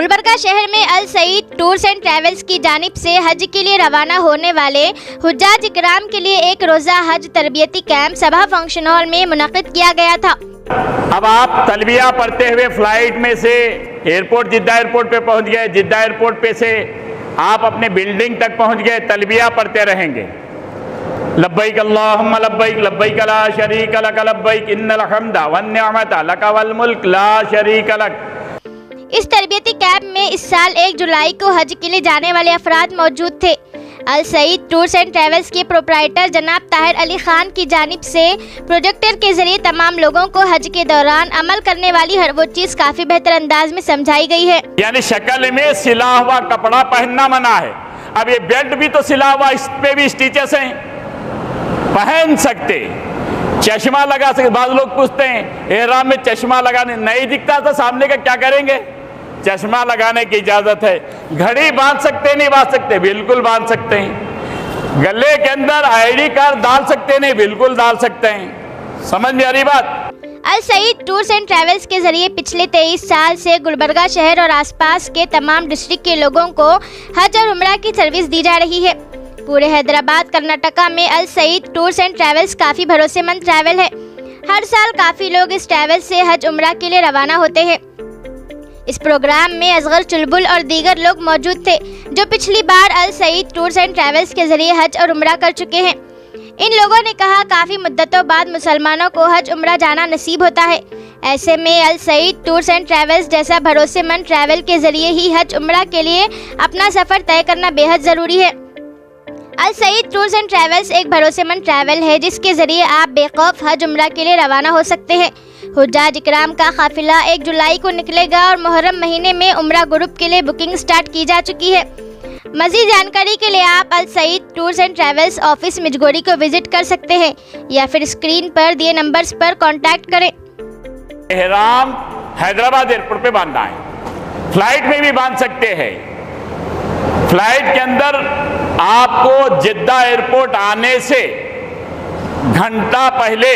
गुलबर्गा शहर में अल Saeed tours and travels की जानिब से हज के लिए रवाना होने वाले हुज्जाज इकराम के लिए एक रोज़ा हज तरबियती कैंप सभा फंक्शन हॉल में मुनक़िद किया गया था। अब आप तलबिया पढ़ते हुए फ्लाइट में से एयरपोर्ट जिद्दा एयरपोर्ट पे पहुंच गए, जिद्दा एयरपोर्ट पे से आप अपने बिल्डिंग तक पहुंच गए, तलबिया पढ़ते रहेंगे। लब्बैक अल्लाहुम्मा लब्बैक लब्बैक ला शरीक लक लब्बैक इन्नल हम्दा वन निअमता लक वल मुल्क ला शरीक लक। इस तरबियती कैंप में इस साल 1 जुलाई को हज के लिए जाने वाले अफराद मौजूद थे। अल सईद टूर्स एंड ट्रैवल्स के प्रोप्राइटर जनाब ताहिर अली खान की जानिब से प्रोजेक्टर के जरिए तमाम लोगों को हज के दौरान अमल करने वाली हर वो चीज़ काफ़ी बेहतर अंदाज में समझाई गई है। यानी शक्ल में सिला हुआ कपड़ा पहनना मना है। अब ये बेल्ट भी तो सिला हुआ, इस पे भी स्टिचेस हैं, पहन सकते। चश्मा लगा सकते। बाद लोग पूछते हैं एहराम में चश्मा लगाने नहीं दिखता तो सामने का क्या करेंगे? चश्मा लगाने की इजाजत है। घड़ी बांध सकते नहीं बांध सकते? बिल्कुल बांध सकते हैं। गले के अंदर आईडी कार्ड डाल सकते नहीं? बिल्कुल डाल सकते हैं। समझ में आ रही बात? अल सईद टूर्स एंड ट्रैवल्स के जरिए पिछले 23 साल से गुलबर्गा शहर और आसपास के तमाम डिस्ट्रिक्ट के लोगों को हज और उम्रा की सर्विस दी जा रही है। पूरे हैदराबाद कर्नाटका में अल सईद टूर्स एंड ट्रैवल्स काफ़ी भरोसेमंद ट्रैवल है। हर साल काफ़ी लोग इस ट्रैवल से हज उम्रा के लिए रवाना होते हैं। इस प्रोग्राम में असगर चुलबुल और दीगर लोग मौजूद थे जो पिछली बार अल सईद टूर्स एंड ट्रैवल्स के जरिए हज और उम्रा कर चुके हैं। इन लोगों ने कहा काफ़ी मुद्दतों बाद मुसलमानों को हज उम्रा जाना नसीब होता है। ऐसे में अल सईद टूर्स एंड ट्रैवल्स जैसा भरोसेमंद ट्रैवल के जरिए ही हज उम्रा के लिए अपना सफ़र तय करना बेहद ज़रूरी है। अल सईद टूर्स एंड ट्रैवल्स एक भरोसेमंद ट्रैवल है जिसके ज़रिए आप बेखौफ हज उम्रा के लिए रवाना हो सकते हैं। हुज्जाज इकराम का काफिला 1 जुलाई को निकलेगा और मुहर्रम महीने में उम्रा ग्रुप के लिए बुकिंग स्टार्ट की जा चुकी है। मज़ीद जानकारी के लिए आप Al Saeed tours and travels office Mijgori को विजिट कर सकते हैं या फिर स्क्रीन पर दिए नंबर्स पर कांटेक्ट करें। एहराम हैदराबाद एयरपोर्ट पे बांधना है, फ्लाइट में भी बांध सकते हैं। फ्लाइट के अंदर आपको जिद्दा एयरपोर्ट आने से घंटा पहले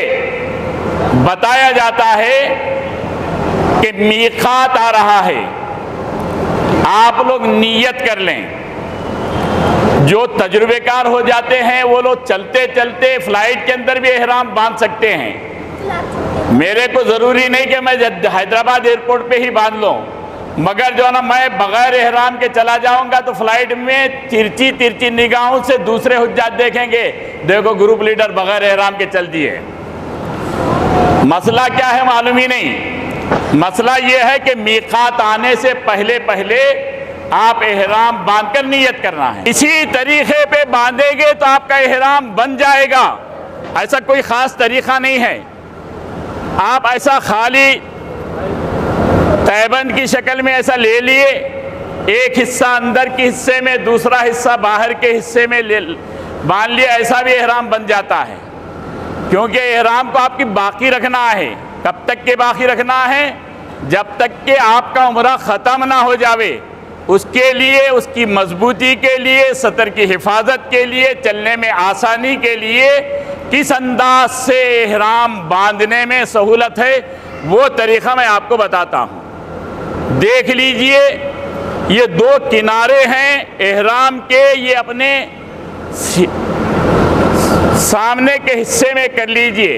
बताया जाता है कि मीकात आ रहा है, आप लोग नियत कर लें। जो तजुर्बेकार हो जाते हैं वो लोग चलते चलते फ्लाइट के अंदर भी एहराम बांध सकते हैं। मेरे को ज़रूरी नहीं कि मैं हैदराबाद एयरपोर्ट पे ही बांध लूँ, मगर जो ना मैं बगैर एहराम के चला जाऊंगा तो फ्लाइट में तिरछी तिरछी निगाहों से दूसरे हुज्जाज देखेंगे, देखो ग्रुप लीडर बगैर एहराम के चल दिए। मसला क्या है मालूम ही नहीं। मसला यह है कि मीकात आने से पहले पहले आप एहराम बांधकर नियत करना है। इसी तरीके पे बांधेंगे तो आपका एहराम बन जाएगा। ऐसा कोई ख़ास तरीक़ा नहीं है। आप ऐसा खाली तैबंद की शक्ल में ऐसा ले लिए, एक हिस्सा अंदर के हिस्से में दूसरा हिस्सा बाहर के हिस्से में बांध लिया, ऐसा भी एहराम बन जाता है। क्योंकि एहराम को आपकी बाकी रखना है। कब तक के बाकी रखना है? जब तक कि आपका उम्रा ख़त्म ना हो जावे। उसके लिए, उसकी मजबूती के लिए, सतर की हिफाजत के लिए, चलने में आसानी के लिए किस अंदाज से एहराम बांधने में सहूलत है वो तरीक़ा मैं आपको बताता हूँ। देख लीजिए, ये 2 किनारे हैं एहराम के, ये अपने सामने के हिस्से में कर लीजिए।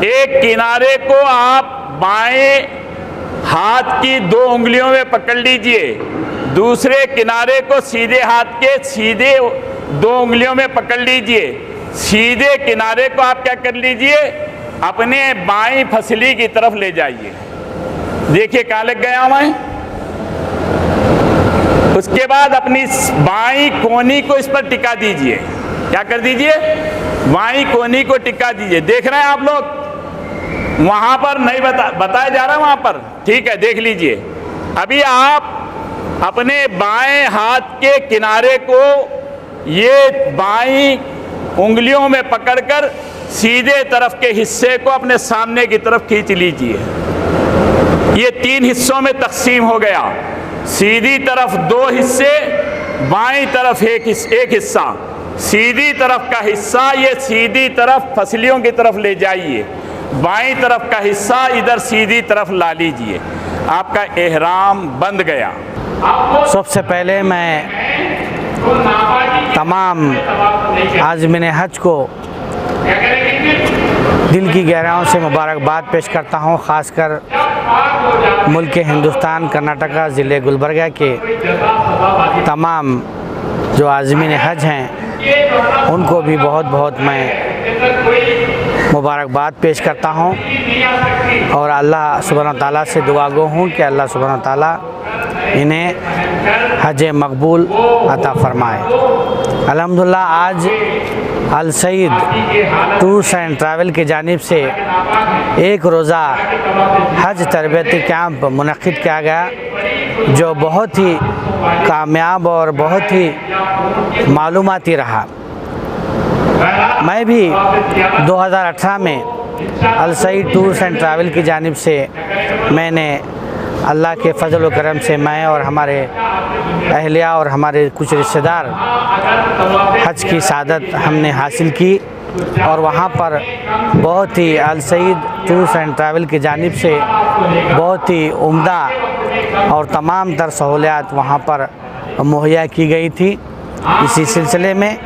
एक किनारे को आप बाएं हाथ की 2 उंगलियों में पकड़ लीजिए, दूसरे किनारे को सीधे हाथ के सीधे 2 उंगलियों में पकड़ लीजिए। सीधे किनारे को आप क्या कर लीजिए, अपने बाईं फसली की तरफ ले जाइए। देखिए कहाँ लग गया मैं। उसके बाद अपनी बाईं कोनी को इस पर टिका दीजिए। क्या कर दीजिए? बाईं कोनी को टिका दीजिए। देख रहे हैं आप लोग? वहां पर नहीं बताया जा रहा, वहां पर ठीक है, देख लीजिए। अभी आप अपने बाएं हाथ के किनारे को ये बाईं उंगलियों में पकड़कर सीधे तरफ के हिस्से को अपने सामने की तरफ खींच लीजिए। ये 3 हिस्सों में तकसीम हो गया। सीधी तरफ 2 हिस्से, बाईं तरफ एक हिस्सा। सीधी तरफ का हिस्सा ये सीधी तरफ फसलियों की तरफ ले जाइए, बाईं तरफ का हिस्सा इधर सीधी तरफ ला लीजिए। आपका एहराम बंध गया। सबसे पहले मैं तमाम आज़मीन हज को दिल की गहराइयों से मुबारकबाद पेश करता हूँ। ख़ासकर मुल्क हिंदुस्तान कर्नाटका ज़िले गुलबर्गा के तमाम जो आज़मीन हज हैं उनको भी बहुत बहुत मैं मुबारकबाद पेश करता हूँ और अल्लाह सुब्हानहू तआला से दुआ गो हूँ कि अल्लाह सुब्हानहू तआला इन्हें हज मकबूल अता फ़रमाए। अल्हम्दुलिल्लाह आज अल सईद टूर्स एंड ट्रैवल की जानिब से एक रोज़ा हज तरबियती कैंप मुनक़िद किया गया जो बहुत ही कामयाब और बहुत ही मालूमाती रहा। मैं भी 2018 में अल सईद टूर्स एंड ट्रैवल की जानिब से मैंने अल्लाह के फ़ज़ल व करम से मैं और हमारे अहलिया और हमारे कुछ रिश्तेदार हज की सादत हमने हासिल की और वहाँ पर बहुत ही अल सईद टूर्स एंड ट्रैवल की जानिब से बहुत ही उम्दा और तमाम तर सहूलियात वहाँ पर मुहैया की गई थी। इसी सिलसिले में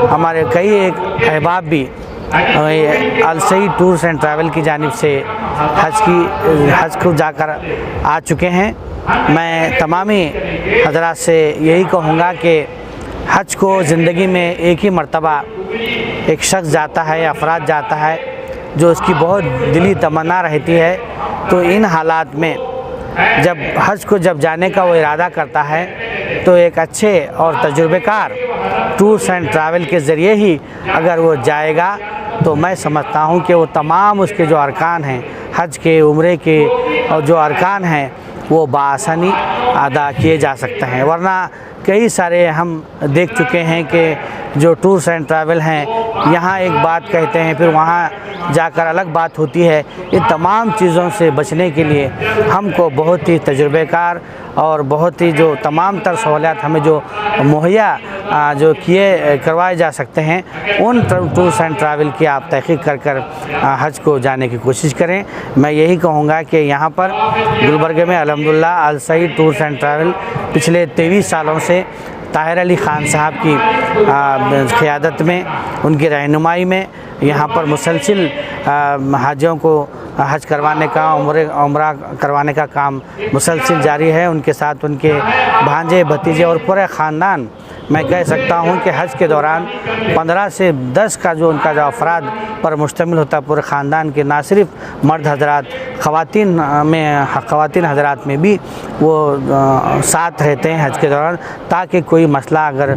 हमारे कई एक अहबाब भी अल सईद टूर्स एंड ट्रैवल की जानिब से हज को जाकर आ चुके हैं। मैं तमामी हज़रात से यही कहूँगा कि हज को ज़िंदगी में एक ही मर्तबा एक शख्स जाता है, अफराद जाता है जो उसकी बहुत दिली तमन्ना रहती है। तो इन हालात में जब हज को जब जाने का वो इरादा करता है तो एक अच्छे और तजुर्बेकार टूर्स एंड ट्रैवल के ज़रिए ही अगर वो जाएगा तो मैं समझता हूँ कि वो तमाम उसके जो अरकान हैं हज के, उम्रे के और जो अरकान हैं वो बाआसानी अदा किए जा सकते हैं। वरना कई सारे हम देख चुके हैं कि जो टूर्स एंड ट्रैवल हैं यहाँ एक बात कहते हैं फिर वहाँ जाकर अलग बात होती है। इन तमाम चीज़ों से बचने के लिए हमको बहुत ही तजुर्बेकार और बहुत ही जो तमाम तर सहूलियात हमें जो मुहैया जो करवाए जा सकते हैं उन टूर्स एंड ट्रैवल की आप तहक़ीक़ कर हज को जाने की कोशिश करें। मैं यही कहूँगा कि यहाँ पर गुलबर्गा में अल्हम्दुलिल्लाह अल सईद टूर्स एंड ट्रैवल पिछले 23 सालों से ताहिर अली ख़ान साहब की क़ियादत में, उनकी रहनुमाई में यहाँ पर मुसलसिल हाजियों को हज करवाने का, उम्रा करवाने का काम मुसलसिल जारी है। उनके साथ उनके भांजे, भतीजे और पूरे ख़ानदान, मैं कह सकता हूँ कि हज के दौरान 15 से 10 का जो उनका जो अफराद पर मुश्तमिल होता है पूरे ख़ानदान के, ना सिर्फ मर्द हजरात, ख़वातीन हजरात में भी वो साथ रहते हैं हज के दौरान, ताकि कोई मसला अगर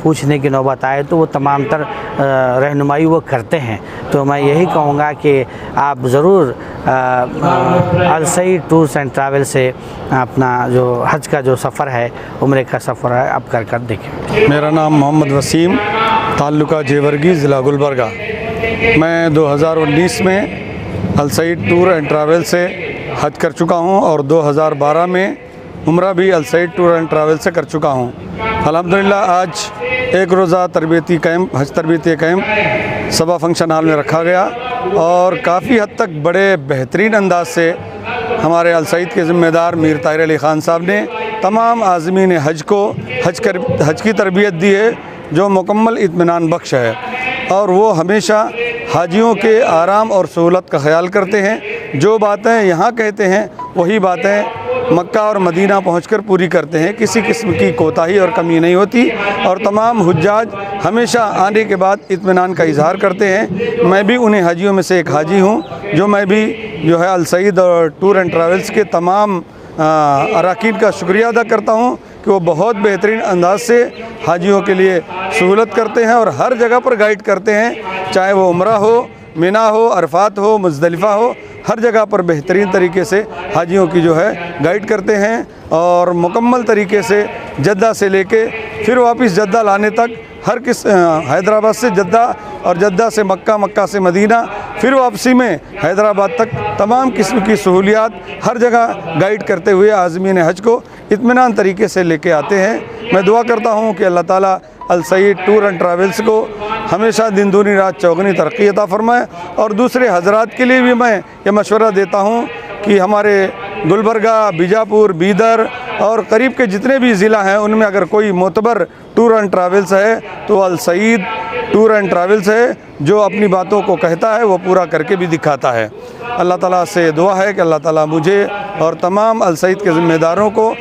पूछने की नौबत आए तो वो तमाम तर रहनुमाई वो करते हैं। तो मैं यही कहूँगा कि आप ज़रूर अल सईद टूर्स एंड ट्रैवल से अपना जो हज का जो सफ़र है, उम्रे का सफ़र है, आप कर देखें। मेरा नाम मोहम्मद वसीम, ताल्लुका जेवर्गी, ज़िला गुलबर्गा। मैं 2019 में अल सईद टूर एंड ट्रैवल से हज कर चुका हूं और 2012 में उम्रा भी अल सईद टूर एंड ट्रैवल से कर चुका हूं। अल्हम्दुलिल्लाह आज एक रोज़ा तरबियती कैंप, हज तरबियती कैंप सबा फंक्शन हॉल में रखा गया और काफ़ी हद तक बड़े बेहतरीन अंदाज से हमारे अल सईद के ज़िम्मेदार मीर ताहिर अली ख़ान साहब ने तमाम आज़मीन हज को हज की तरबियत दी है जो मुकम्मल इत्मीनान बख्श है और वो हमेशा हाजियों के आराम और सहूलत का ख्याल करते हैं। जो बातें यहाँ कहते हैं वही बातें मक्का और मदीना पहुंचकर पूरी करते हैं। किसी किस्म की कोताही और कमी नहीं होती और तमाम हुज्जाज हमेशा आने के बाद इत्मीनान का इजहार करते हैं। मैं भी उन्हें हाजियों में से एक हाजी हूँ जो मैं भी जो है अल सईद और टूर एंड ट्रैवल्स के तमाम अराकीन का शुक्रिया अदा करता हूँ कि वो बहुत बेहतरीन अंदाज से हाजियों के लिए सहूलत करते हैं और हर जगह पर गाइड करते हैं, चाहे वो उम्रा हो, मिना हो, अरफात हो, मुज़दलिफ़ा हो, हर जगह पर बेहतरीन तरीके से हाजियों की जो है गाइड करते हैं और मुकम्मल तरीके से जद्दा से लेके फिर वापस जद्दा लाने तक हर किस हैदराबाद से जद्दा और जद्दा से मक्का, मक्का से मदीना, फिर वापसी में हैदराबाद तक तमाम किस्म की सहूलियात हर जगह गाइड करते हुए आज़मीन हज को इत्मीनान तरीके से लेके आते हैं। मैं दुआ करता हूँ कि अल्लाह ताला अल सईद टूर एंड ट्रैवल्स को हमेशा दिन दूनी रात चौगनी तरक्की अता फ़रमाए और दूसरे हजरात के लिए भी मैं ये मशवरा देता हूँ कि हमारे गुलबर्गा, बीजापुर, बीदर और करीब के जितने भी ज़िला हैं उनमें अगर कोई मोतबर टूर एंड ट्रैवल्स है तो अल सईद टूर एंड ट्रैवल्स है, जो अपनी बातों को कहता है वो पूरा करके भी दिखाता है। अल्लाह ताला से दुआ है कि अल्लाह ताला मुझे और तमाम अल सईद के ज़िम्मेदारों को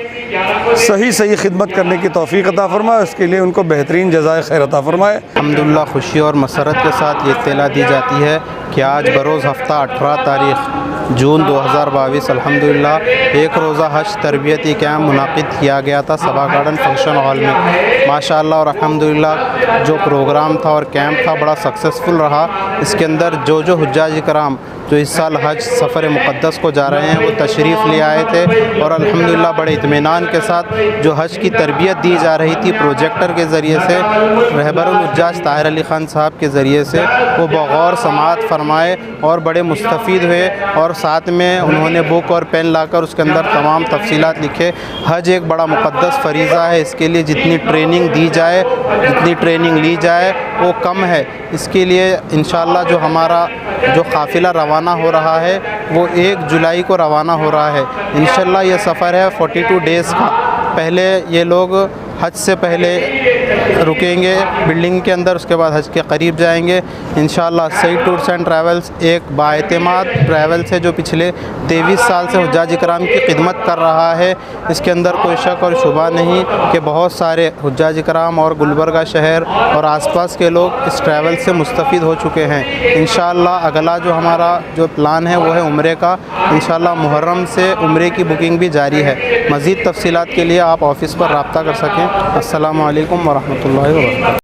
सही खिदमत करने की तौफीक अता फरमाए, उसके लिए उनको बेहतरीन जज़ाए खैर अता फरमाए। अल्हम्दुलिल्लाह खुशी और मसरत के साथ ये इत्तला दी जाती है कि आज बरोज़ हफ़्ता 18 तारीख़ जून 2022 अल्हम्दुलिल्लाह एक रोज़ा हज तरबियती कैम्प मुनाकिद किया गया था सभा गार्डन फंक्शन हॉल में। माशाअल्लाह और अल्हम्दुलिल्लाह जो प्रोग्राम था और कैंप था बड़ा सक्सेसफुल रहा। इसके अंदर जो हुज्जाज कराम जो इस साल हज सफ़र मुक़द्दस को जा रहे हैं वो तशरीफ़ ले आए थे और अल्हम्दुलिल्लाह बड़े इत्मीनान के साथ जो हज की तरबियत दी जा रही थी प्रोजेक्टर के ज़रिए से, रहबरुल हुज्जाज ताहिर अली ख़ान साहब के ज़रिए से, वो बग़ौर समाअत फरमाए और बड़े मुस्तफ़ीद हुए और साथ में उन्होंने बुक और पेन लाकर उसके अंदर तमाम तफसीलात लिखे। हज एक बड़ा मुक़द्दस फ़रीज़ा है, इसके लिए जितनी ट्रेनिंग दी जाए, जितनी ट्रेनिंग ली जाए वो कम है। इसके लिए इंशाअल्लाह जो हमारा जो काफ़िला रवाना हो रहा है वो 1 जुलाई को रवाना हो रहा है। इंशाअल्लाह ये सफ़र है 42 डेज़ का। पहले ये लोग हज से पहले रुकेंगे बिल्डिंग के अंदर, उसके बाद हज के करीब जाएंगे इंशाअल्लाह। सईद टूर्स एंड ट्रैवल्स एक बाएतमाद ट्रैवल्स है जो पिछले 23 साल से हुज्जाज कराम की खिदमत कर रहा है। इसके अंदर कोई शक और शुबा नहीं कि बहुत सारे हुज्जाज कराम और गुलबर्गा शहर और आसपास के लोग इस ट्रैवल से मुस्तफ़ीद हो चुके हैं। इंशाअल्लाह अगला जो हमारा जो प्लान है वो है उम्रे का। इंशाअल्लाह मुहर्रम से उम्रे की बुकिंग भी जारी है। मज़ीद तफसीलात के लिए आप ऑफ़िस पर रब्ता कर सकें। अस्सलामु अलैकुम वरहमतुल्लाहि वबरकातुहू।